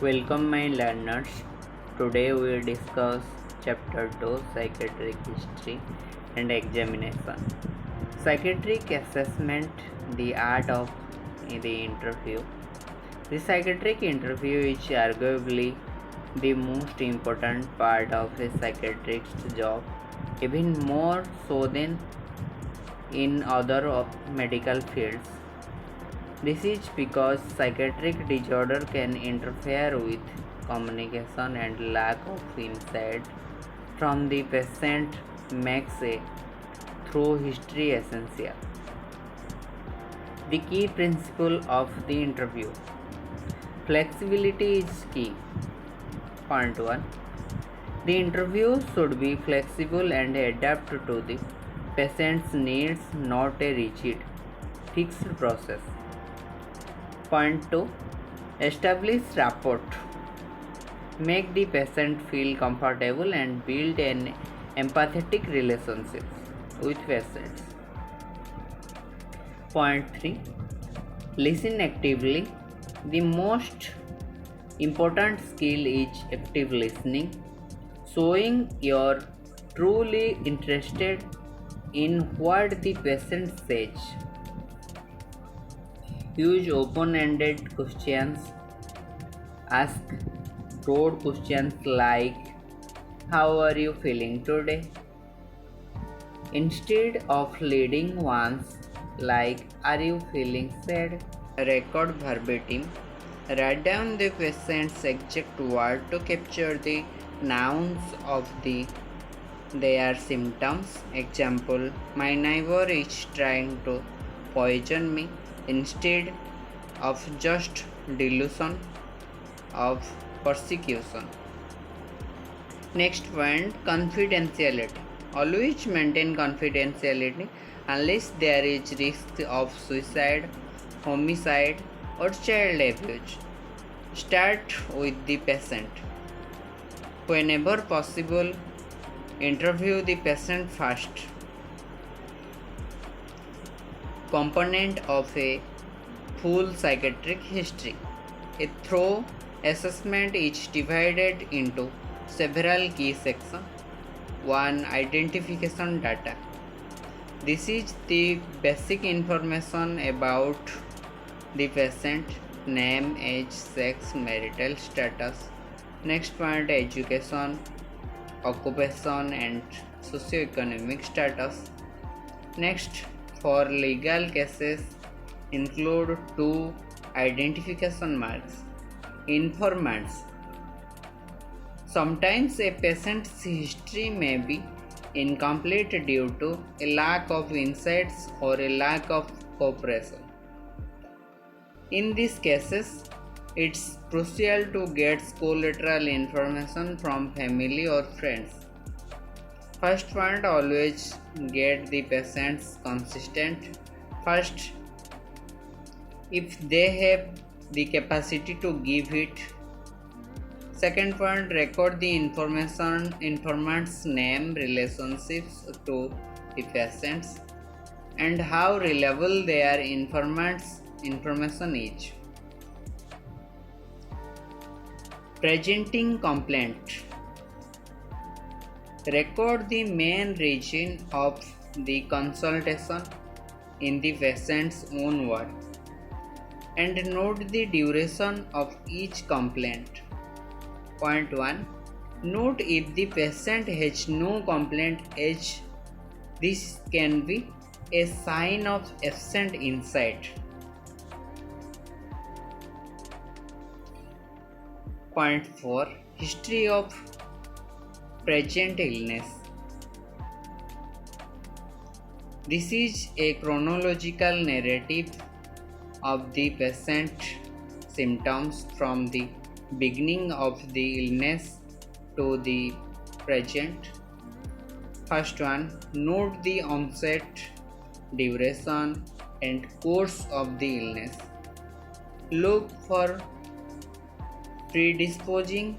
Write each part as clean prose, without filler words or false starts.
Welcome, my learners. Today we discuss Chapter 2 Psychiatric History and Examination. Psychiatric Assessment, the art of the interview. The psychiatric interview is arguably the most important part of a psychiatrist's job, even more so than in other medical fields. This is because psychiatric disorder can interfere with communication and lack of insight from the patient makes a thorough history essential. The key principle of the interview. Flexibility is key. Point 1. The interview should be flexible and adapt to the patient's needs, not a rigid, fixed process. Point 2. Establish rapport. Make the patient feel comfortable and build an empathetic relationship with patients. Point 3. Listen actively. The most important skill is active listening, showing you're truly interested in what the patient says. Use open-ended questions. Ask broad questions like, how are you feeling today? Instead of leading ones like, are you feeling sad? Record verbatim. Write down the patient's exact word to capture the nouns of their symptoms. Example, my neighbor is trying to poison me, instead of just delusion of persecution. Next point, confidentiality. Always maintain confidentiality unless there is risk of suicide, homicide, or child abuse. Start with the patient. Whenever possible, interview the patient first. Component of a full psychiatric history. A thorough assessment is divided into several key sections. 1. Identification data. This is the basic information about the patient: name, age, sex, marital status. Next point, education, occupation, and socioeconomic status. Next, for legal cases, include 2 identification marks. Informants. Sometimes a patient's history may be incomplete due to a lack of insights or a lack of cooperation. In these cases, it's crucial to get collateral information from family or friends. First point, always get the patient's consent first if they have the capacity to give it. Second point, record the informant's name, relationships to the patients, and how reliable their information is. Presenting complaint. Record the main reason of the consultation in the patient's own words, and note the duration of each complaint. Point 1. Note if the patient has no complaint as this can be a sign of absent insight. Point 4. History of present illness. This is a chronological narrative of the patient's symptoms from the beginning of the illness to the present. First one, note the onset, duration, and course of the illness. Look for predisposing,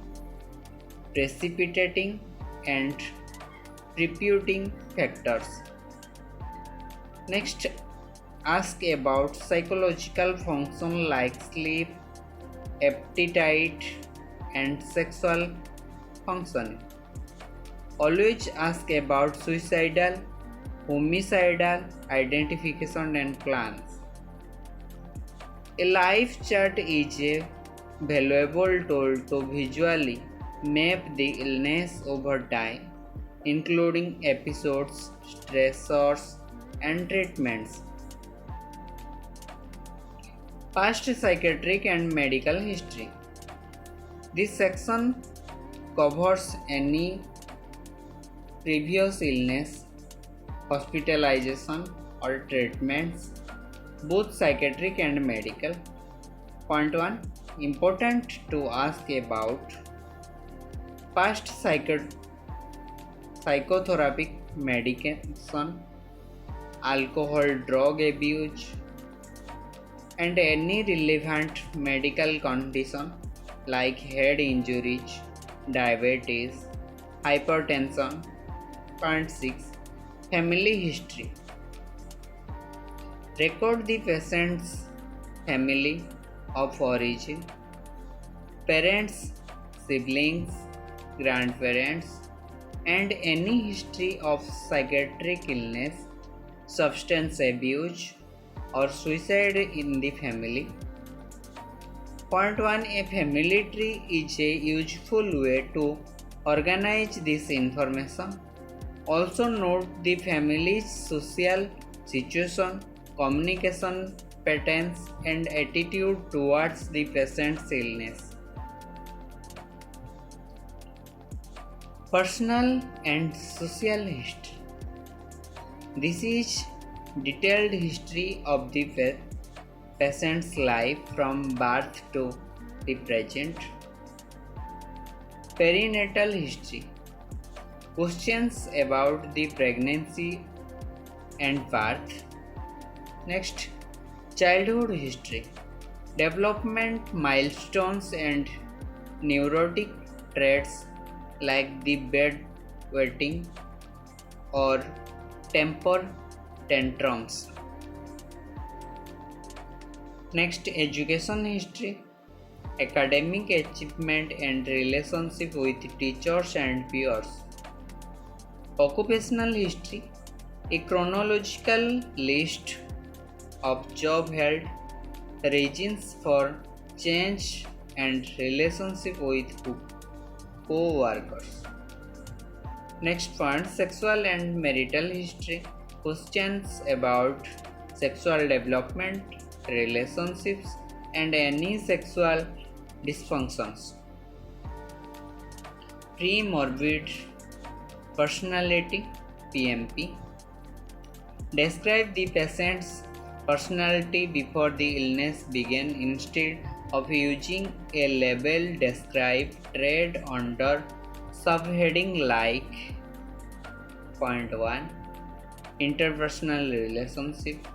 precipitating, and reputing factors. Next, ask about psychological function like sleep, appetite, and sexual functioning. Always ask about suicidal, homicidal identification and plans. A life chart is a valuable tool to visually map the illness over time, including episodes, stressors, and treatments. Past psychiatric and medical history. This section covers any previous illness, hospitalization, or treatments, both psychiatric and medical. Point 1. Important to ask about past psychotherapeutic medication, alcohol, drug abuse, and any relevant medical condition like head injuries, diabetes, hypertension. Point 6. Family history. Record the patient's family of origin, parents, siblings, grandparents, and any history of psychiatric illness, substance abuse, or suicide in the family. Point 1. A family tree is a useful way to organize this information. Also note the family's social situation, communication patterns, and attitude towards the patient's illness. Personal and social history. This is detailed history of the patient's life from birth to the present. Perinatal history. Questions about the pregnancy and birth. Next, childhood history. Development milestones and neurotic traits like the bedwetting or temper tantrums. Next, education history. Academic achievement and relationship with teachers and peers. Occupational history. A chronological list of job held, reasons for change, and relationship with co-workers. Next point, sexual and marital history. Questions about sexual development, relationships, and any sexual dysfunctions. Pre-morbid personality, PMP. Describe the patient's personality before the illness began instead of using a label. Describe trait under subheading like point 1. Interpersonal relationship,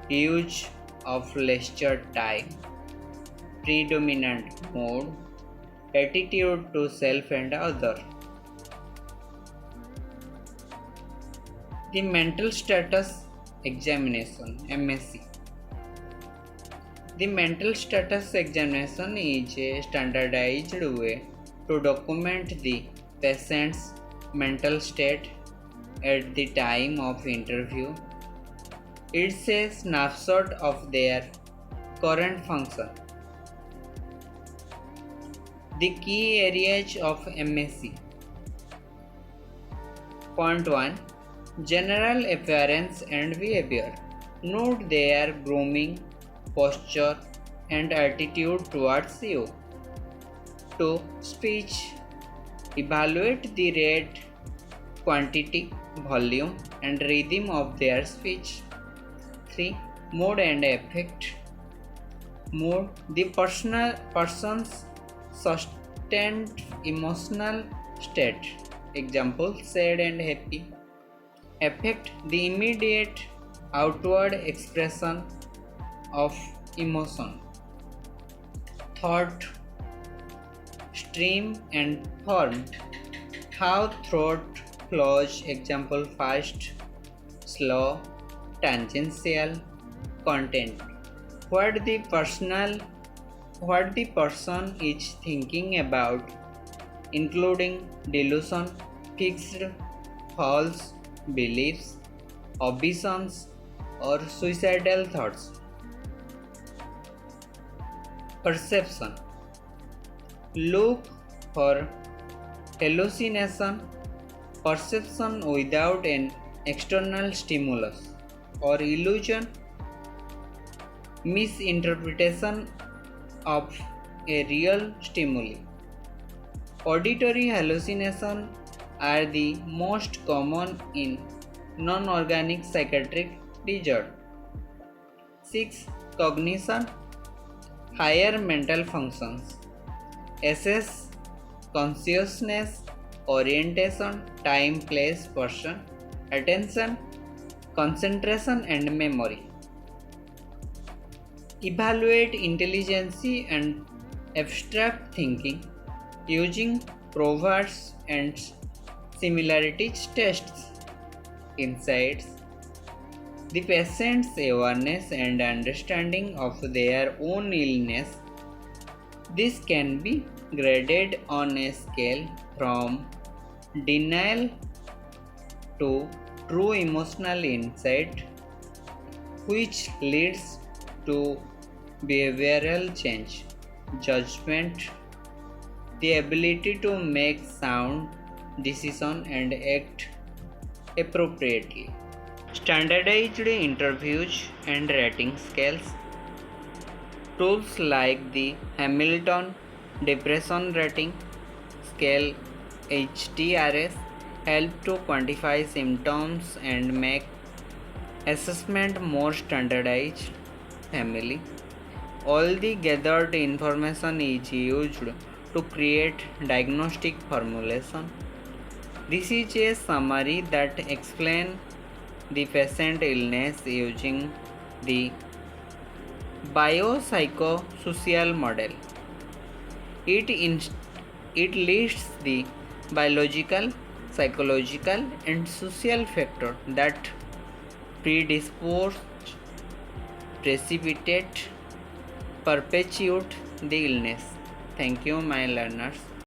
use of leisure time, predominant mode, attitude to self and other. The mental status examination, MSc. The mental status examination is a standardized way to document the patient's mental state at the time of interview. It's a snapshot of their current function. The key areas of MSc. Point 1. General appearance and behavior. Note their grooming, posture, and attitude towards you. 2. Speech. Evaluate the rate, quantity, volume, and rhythm of their speech. 3. Mood and affect. Mood. The person's sustained emotional state. Example, sad and happy. Affect. The immediate outward expression of emotion. Thought, stream and form. How thought flows. Example, fast, slow, tangential. Content. What the personal what the person is thinking about, including delusion, fixed false beliefs, ambitions, or suicidal thoughts. Perception. Look for hallucination, perception without an external stimulus, or illusion, misinterpretation of a real stimuli. Auditory hallucinations are the most common in non organic psychiatric disorder. 6. Cognition, higher mental functions. Assess consciousness, orientation, time, place, person, attention, concentration, and memory. Evaluate intelligence and abstract thinking using proverbs and similarities tests. Insights. The patient's awareness and understanding of their own illness. This can be graded on a scale from denial to true emotional insight, which leads to behavioral change, judgment, the ability to make sound decisions and act appropriately. Standardized interviews and rating scales. Tools like the Hamilton Depression Rating Scale HDRS help to quantify symptoms and make assessment more standardized. Family. All the gathered information is used to create diagnostic formulation. This is a summary that explains the patient illness using the biopsychosocial model. It lists the biological, psychological, and social factors that predispose, precipitate, perpetuate the illness. Thank you, my learners.